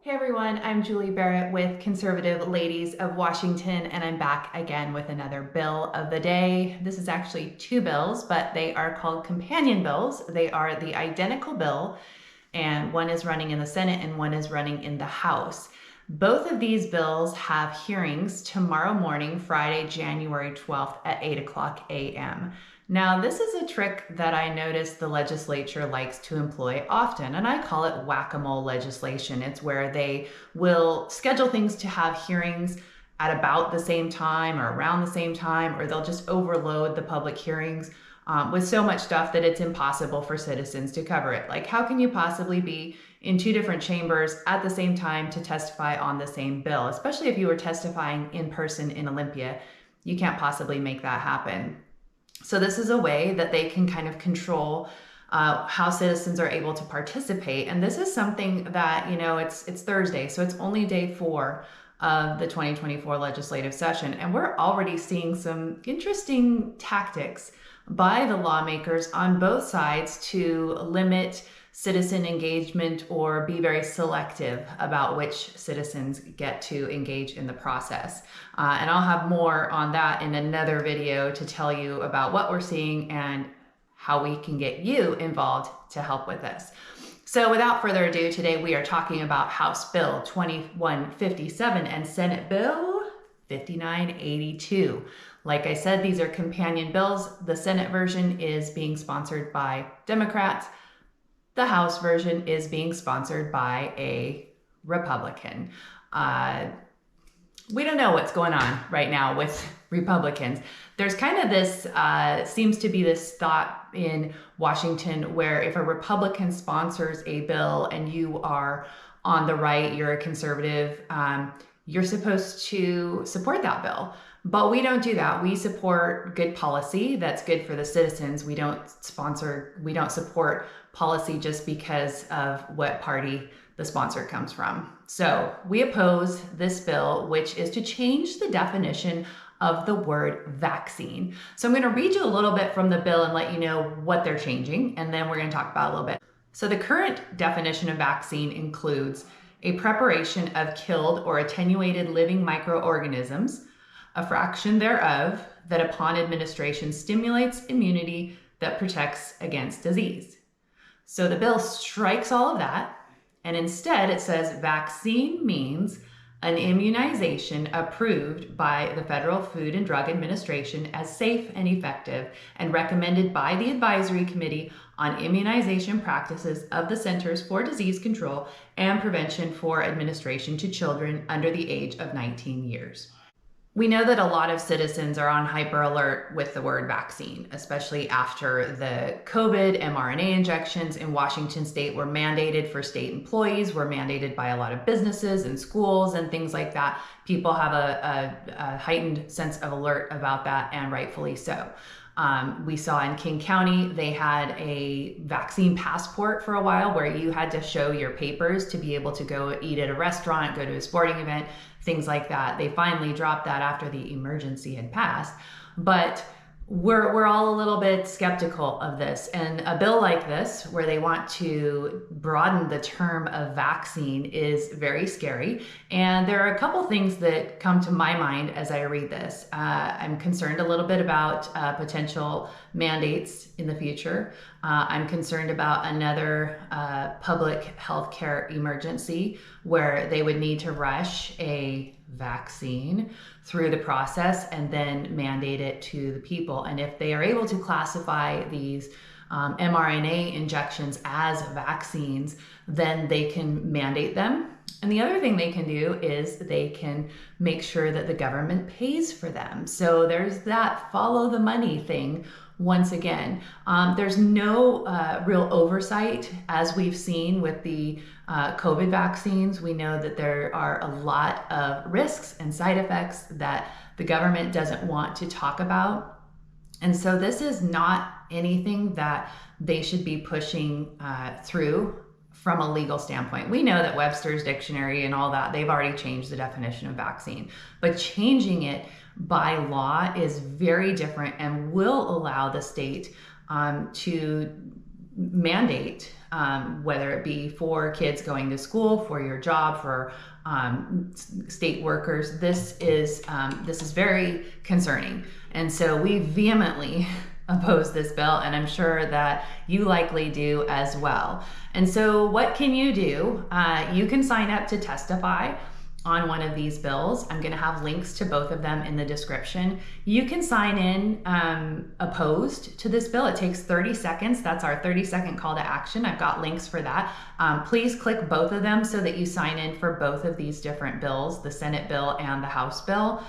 Hey everyone, I'm Julie Barrett with Conservative Ladies of Washington, and I'm back again with another bill of the day. This is actually two bills, but they are called companion bills. They are the identical bill, and one is running in the Senate and one is running in the House. Both of these bills have hearings tomorrow morning, Friday, January 12th at 8 o'clock a.m. Now, this is a trick that I notice the legislature likes to employ often, and I call it whack-a-mole legislation. It's where they will schedule things to have hearings at about the same time or around the same time, or they'll just overload the public hearings with so much stuff that it's impossible for citizens to cover it. Like, how can you possibly be in two different chambers at the same time to testify on the same bill? Especially if you were testifying in person in Olympia, you can't possibly make that happen. So this is a way that they can kind of control how citizens are able to participate. And this is something that, it's Thursday, so it's only day 4 of the 2024 legislative session. And we're already seeing some interesting tactics by the lawmakers on both sides to limit citizen engagement or be very selective about which citizens get to engage in the process. And I'll have more on that in another video to tell you about what we're seeing and how we can get you involved to help with this. So without further ado, today we are talking about House Bill 2157 and Senate Bill 5982. Like I said, these are companion bills. The Senate version is being sponsored by Democrats. The House version is being sponsored by a Republican. We don't know what's going on right now with Republicans. There's kind of this, seems to be this thought in Washington where if a Republican sponsors a bill and you are on the right, you're a conservative, you're supposed to support that bill. But we don't do that. We support good policy that's good for the citizens. We don't support policy just because of what party the sponsor comes from. So we oppose this bill, which is to change the definition of the word vaccine. So I'm going to read you a little bit from the bill and let you know what they're changing, and then we're going to talk about it a little bit. So the current definition of vaccine includes a preparation of killed or attenuated living microorganisms, a fraction thereof that upon administration stimulates immunity that protects against disease. So the bill strikes all of that, and instead it says vaccine means an immunization approved by the Federal Food and Drug Administration as safe and effective and recommended by the Advisory Committee on Immunization Practices of the Centers for Disease Control and Prevention for administration to children under the age of 19 years. We know that a lot of citizens are on hyper alert with the word vaccine, especially after the COVID mRNA injections in Washington state were mandated for state employees, were mandated by a lot of businesses and schools and things like that. People have a heightened sense of alert about that, and rightfully so. We saw in King County, they had a vaccine passport for a while where you had to show your papers to be able to go eat at a restaurant, go to a sporting event, things like that. They finally dropped that after the emergency had passed. But we're all a little bit skeptical of this. And a bill like this, where they want to broaden the term of vaccine, is very scary. And there are a couple things that come to my mind as I read this. I'm concerned a little bit about potential mandates in the future. I'm concerned about another public health care emergency where they would need to rush a vaccine through the process and then mandate it to the people. And if they are able to classify these mRNA injections as vaccines, then they can mandate them. And the other thing they can do is they can make sure that the government pays for them. So there's that follow the money thing. Once again, there's no real oversight, as we've seen with the COVID vaccines. We know that there are a lot of risks and side effects that the government doesn't want to talk about. And so this is not anything that they should be pushing through from a legal standpoint. We know that Webster's dictionary and all that, they've already changed the definition of vaccine, but changing it by law is very different and will allow the state to mandate, whether it be for kids going to school, for your job, for state workers. This is very concerning, and so we vehemently oppose this bill, and I'm sure that you likely do as well. And so what can you do? You can sign up to testify on one of these bills. I'm going to have links to both of them in the description. You can sign in opposed to this bill. It takes 30 seconds. That's our 30-second call to action. I've got links for that. Please click both of them so that you sign in for both of these different bills, the Senate bill and the House bill.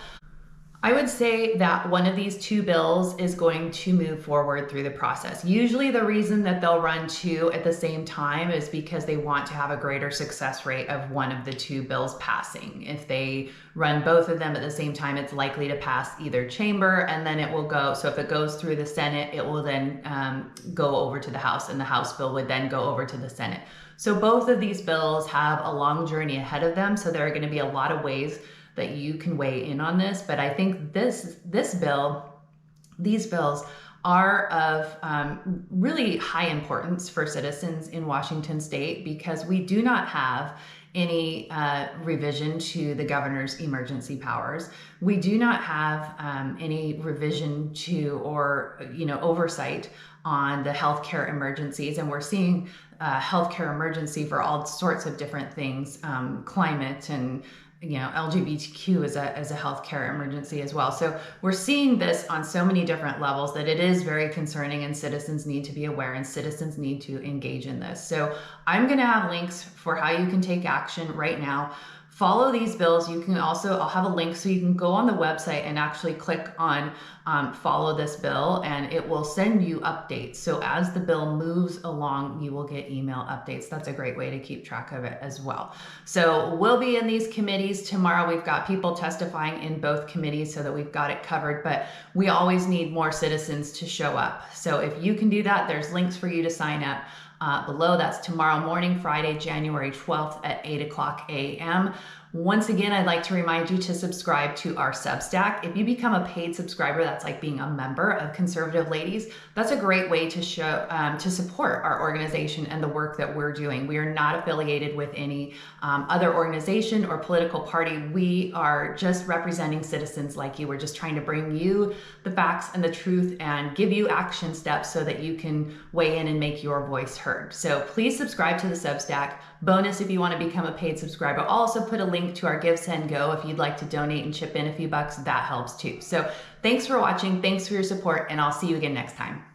I would say that one of these two bills is going to move forward through the process. Usually the reason that they'll run two at the same time is because they want to have a greater success rate of one of the two bills passing. If they run both of them at the same time, it's likely to pass either chamber, and then it will go, so if it goes through the Senate, it will then go over to the House, and the House bill would then go over to the Senate. So both of these bills have a long journey ahead of them, so there are going to be a lot of ways that you can weigh in on this. But I think these bills are of really high importance for citizens in Washington state, because we do not have any revision to the governor's emergency powers. We do not have any revision to or oversight on the healthcare emergencies, and we're seeing healthcare emergency for all sorts of different things, climate and LGBTQ as a healthcare emergency as well. So we're seeing this on so many different levels that it is very concerning, and citizens need to be aware and citizens need to engage in this. So I'm going to have links for how you can take action right now. Follow these bills. You can also, I'll have a link so you can go on the website and actually click on follow this bill, and it will send you updates. So as the bill moves along, you will get email updates. That's a great way to keep track of it as well. So we'll be in these committees tomorrow. We've got people testifying in both committees so that we've got it covered, but we always need more citizens to show up. So if you can do that, there's links for you to sign up below. That's tomorrow morning, Friday, January 12th at 8:00 a.m. Once again, I'd like to remind you to subscribe to our Substack. If you become a paid subscriber, that's like being a member of Conservative Ladies. That's a great way to show to support our organization and the work that we're doing. We are not affiliated with any other organization or political party. We are just representing citizens like you. We're just trying to bring you the facts and the truth and give you action steps so that you can weigh in and make your voice heard. So please subscribe to the Substack. Bonus if you want to become a paid subscriber. I'll also put a link to our Give, Send, Go if you'd like to donate and chip in a few bucks. That helps too. So thanks for watching. Thanks for your support, and I'll see you again next time.